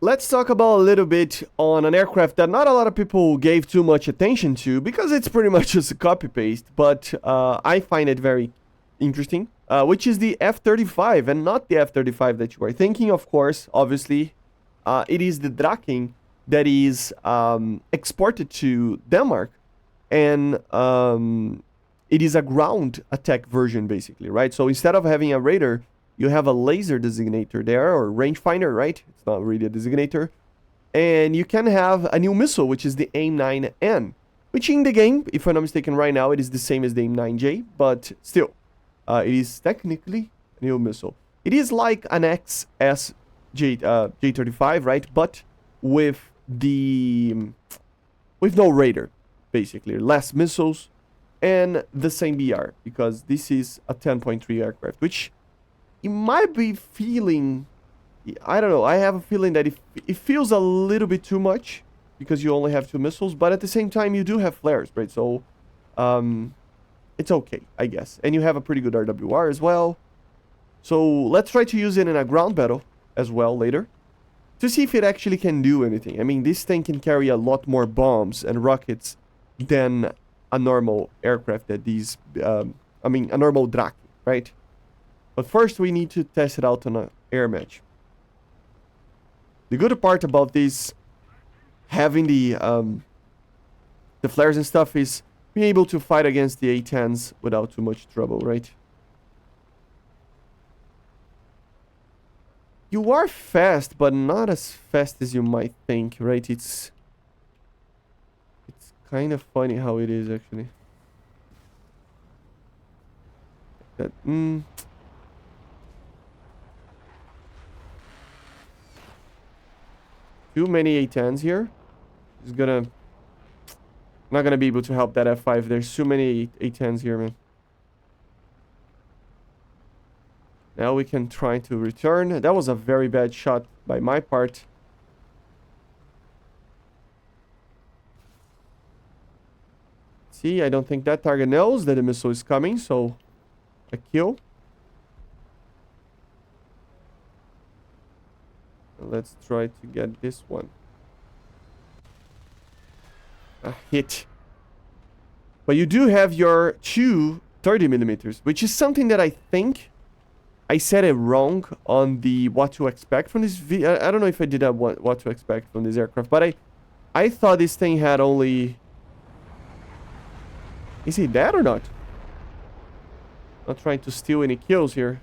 Let's talk about a little bit on an aircraft that not a lot of people gave too much attention to because it's pretty much just a copy-paste, but I find it very interesting, which is the F-35, and not the F-35 that you are thinking, of course, obviously. It is the Draken that is exported to Denmark, and it is a ground attack version, basically, right? So instead of having a radar, you have a laser designator there, or rangefinder, right? It's not really a designator. And you can have a new missile, which is the AIM-9N, which in the game, if I'm not mistaken right now, it is the same as the AIM-9J, but still, it is technically a new missile. It is like an J-35, right? But with no radar, basically. Less missiles and the same BR, because this is a 10.3 aircraft, which you might be feeling, I don't know, I have a feeling that it feels a little bit too much because you only have 2 missiles, but at the same time you do have flares, right? So it's okay, I guess. And you have a pretty good RWR as well. So let's try to use it in a ground battle as well later to see if it actually can do anything. I mean, this thing can carry a lot more bombs and rockets than a normal aircraft that these, a normal Draken, right? But first we need to test it out on an air match. The good part about this, having the flares and stuff, is being able to fight against the A-10s without too much trouble, right? You are fast, but not as fast as you might think, right? It's kind of funny how it is, actually. That, Too many A-10s here. It's not gonna be able to help that F5. There's too many A-10s here, man. Now we can try to return. That was a very bad shot by my part. See, I don't think that target knows that the missile is coming, so a kill. Let's try to get this one. A hit. But you do have your 2 30mm, which is something that I think I said it wrong on the what to expect from this video. I don't know if I did what to expect from this aircraft, but I thought this thing had only... Is he dead or not? Not trying to steal any kills here.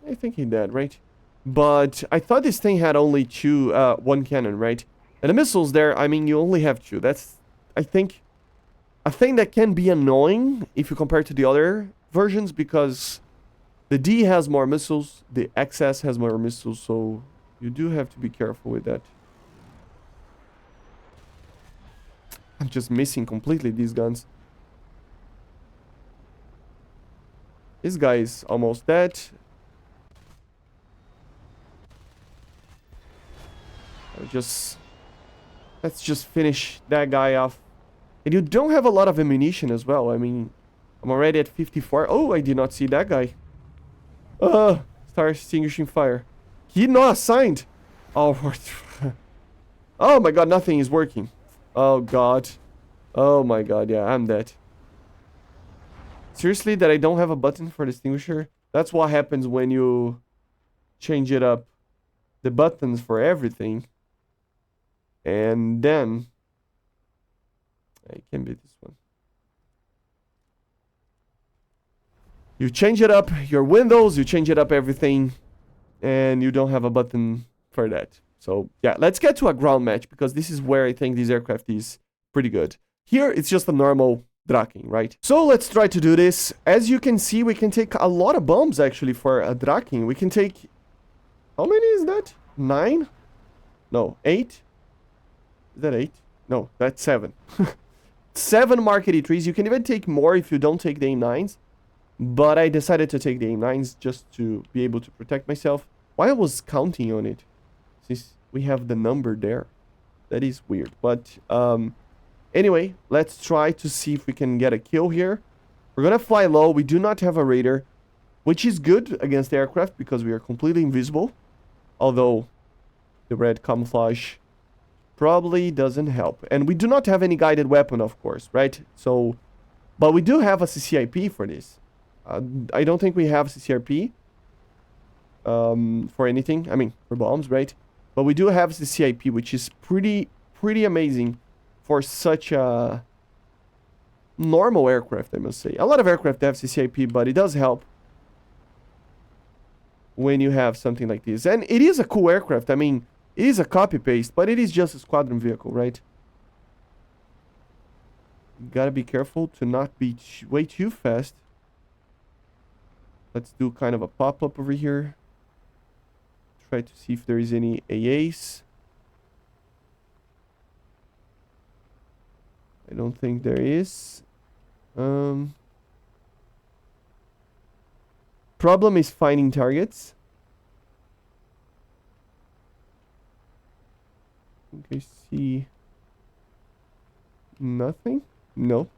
I think he's dead, right? But I thought this thing had only 1 cannon, right? And the missiles there, I mean, you only have 2. That's, I think, a thing that can be annoying if you compare to the other versions, because the D has more missiles, the XS has more missiles, so you do have to be careful with that. I'm just missing completely these guns. This guy is almost dead. Let's just finish that guy off. And you don't have a lot of ammunition as well. I mean, I'm already at 54. Oh, I did not see that guy. Start extinguishing fire. He not assigned. Oh, oh my god, nothing is working. Oh god. Oh my god, yeah, I'm dead. Seriously, that I don't have a button for the extinguisher? That's what happens when you change it up. The buttons for everything. And then it can be this one. You change it up your windows, you change it up everything, and you don't have a button for that. So yeah, let's get to a ground match, because this is where I think this aircraft is pretty good. Here it's just a normal Draken, right? So let's try to do this. As you can see, we can take a lot of bombs actually for a Draken. We can take, how many is that? 9? No, 8? Is that 8? No, that's 7. 7 Mark 83s. You can even take more if you don't take the AIM-9s. But I decided to take the AIM-9s just to be able to protect myself. Why I was counting on it? Since we have the number there. That is weird. But anyway, let's try to see if we can get a kill here. We're going to fly low. We do not have a radar, which is good against the aircraft because we are completely invisible. Although the red camouflage probably doesn't help. And we do not have any guided weapon, of course, right? So, but we do have a CCIP for this. I don't think we have CCRP for anything. I mean, for bombs, right? But we do have CCIP, which is pretty amazing for such a normal aircraft, I must say. A lot of aircraft have CCIP, but it does help when you have something like this. And it is a cool aircraft. I mean, it is a copy-paste, but it is just a squadron vehicle, right? You gotta be careful to not be way too fast. Let's do kind of a pop-up over here. Try to see if there is any AAs. I don't think there is. Problem is finding targets. Okay, see nothing? No.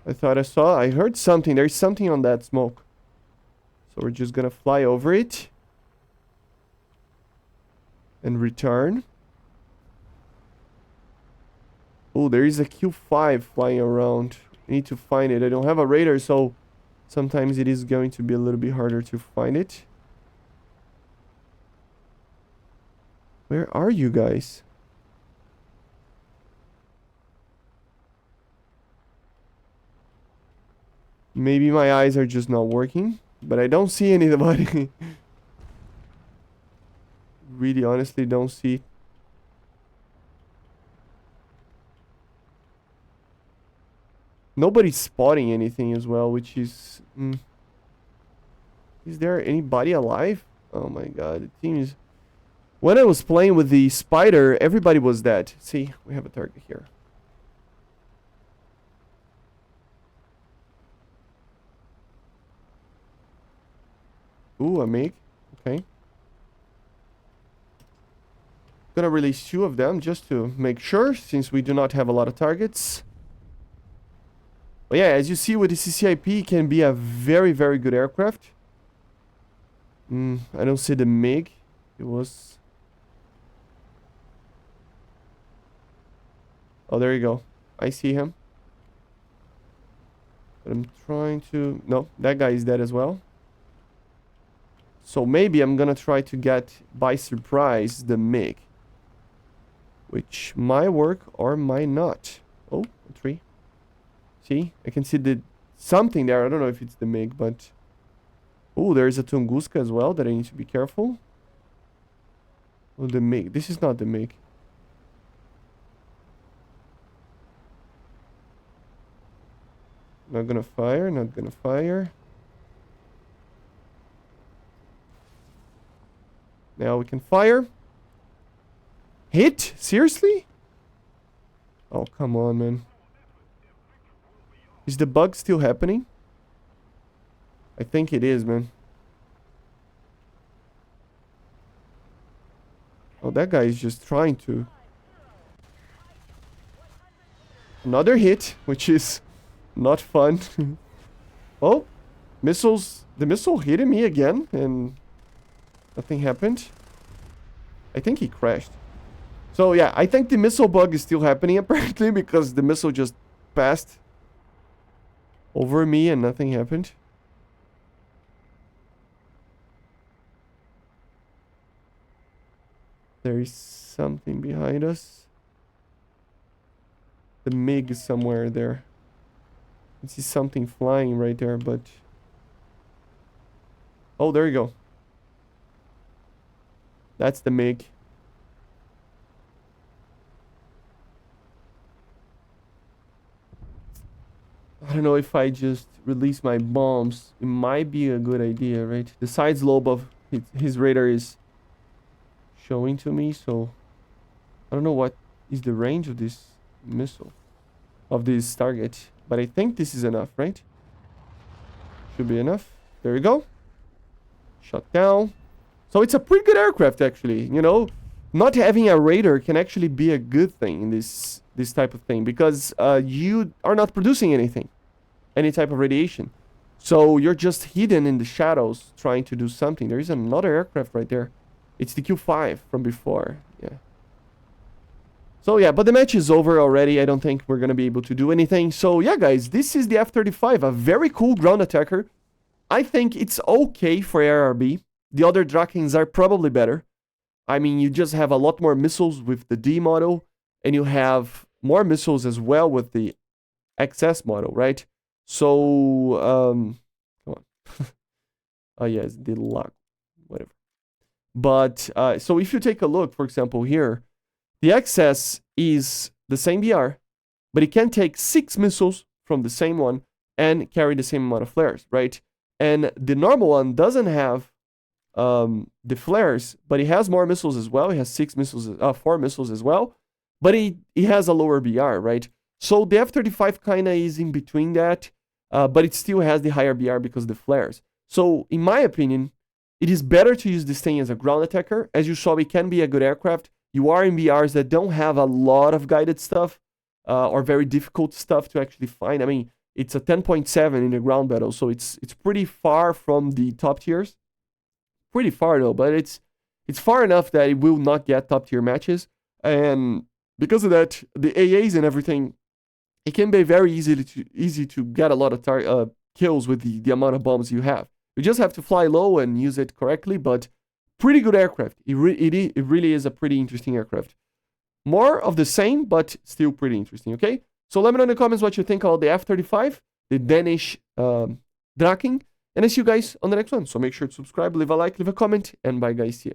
I heard something. There's something on that smoke. So we're just gonna fly over it. And return. Oh, there is a Q5 flying around. I need to find it. I don't have a radar, so sometimes it is going to be a little bit harder to find it. Where are you guys? Maybe my eyes are just not working, but I don't see anybody. Really, honestly, don't see. Nobody's spotting anything as well, which is... Is there anybody alive? Oh my god, it seems... When I was playing with the spider, everybody was dead. See, we have a target here. Ooh, a MiG. Okay. Gonna release 2 of them just to make sure, since we do not have a lot of targets. But yeah, as you see with the CCIP, it can be a very, very good aircraft. I don't see the MiG. It was... Oh, there you go. I see him. But I'm trying to... No, that guy is dead as well. So maybe I'm gonna try to get, by surprise, the MiG. Which might work or might not. Oh, a tree. See? I can see the something there. I don't know if it's the MiG, but... Oh, there's a Tunguska as well that I need to be careful. Oh, the MiG. This is not the MiG. Not gonna fire, not gonna fire. Now we can fire. Hit? Seriously? Oh, come on, man. Is the bug still happening? I think it is, man. Oh, that guy is just trying to... Another hit, which is not fun. Oh, missiles. The missile hit me again, and nothing happened. I think he crashed. So yeah, I think the missile bug is still happening apparently, because the missile just passed over me and nothing happened. There is something behind us. The MiG is somewhere there. I see something flying right there, but... Oh, there you go. That's the MiG. I don't know if I just release my bombs. It might be a good idea, right? The sides lobe of his radar is showing to me, so... I don't know what is the range of this missile. Of this target. But I think this is enough, right? Should be enough. There you go. Shut down. So it's a pretty good aircraft, actually. You know, not having a radar can actually be a good thing in this type of thing, because you are not producing anything, any type of radiation. So you're just hidden in the shadows trying to do something. There is another aircraft right there. It's the Q5 from before. Yeah. So yeah, but the match is over already. I don't think we're gonna be able to do anything. So yeah, guys, this is the F-35, a very cool ground attacker. I think it's okay for ARB. The other Drakens are probably better. I mean, you just have a lot more missiles with the D model, and you have more missiles as well with the XS model, right? So, come on. Oh, yes, the lock, whatever. But, so if you take a look, for example, here, the XS is the same BR, but it can take 6 missiles from the same one and carry the same amount of flares, right? And the normal one doesn't have the flares, but it has more missiles as well. It has 4 missiles as well, but it has a lower BR, right? So the F-35 kind of is in between that, but it still has the higher BR because of the flares. So in my opinion, it is better to use this thing as a ground attacker. As you saw, it can be a good aircraft. You are in BRs that don't have a lot of guided stuff or very difficult stuff to actually find. I mean, it's a 10.7 in the ground battle, so it's pretty far from the top tiers. Pretty far though, but it's far enough that it will not get top tier matches. And because of that, the AAs and everything, it can be very easy to get a lot of kills with the amount of bombs you have. You just have to fly low and use it correctly, but pretty good aircraft. It really is a pretty interesting aircraft. More of the same, but still pretty interesting, okay? So let me know in the comments what you think about the F-35, the Danish Draken, and I see you guys on the next one. So make sure to subscribe, leave a like, leave a comment, and bye guys, see ya.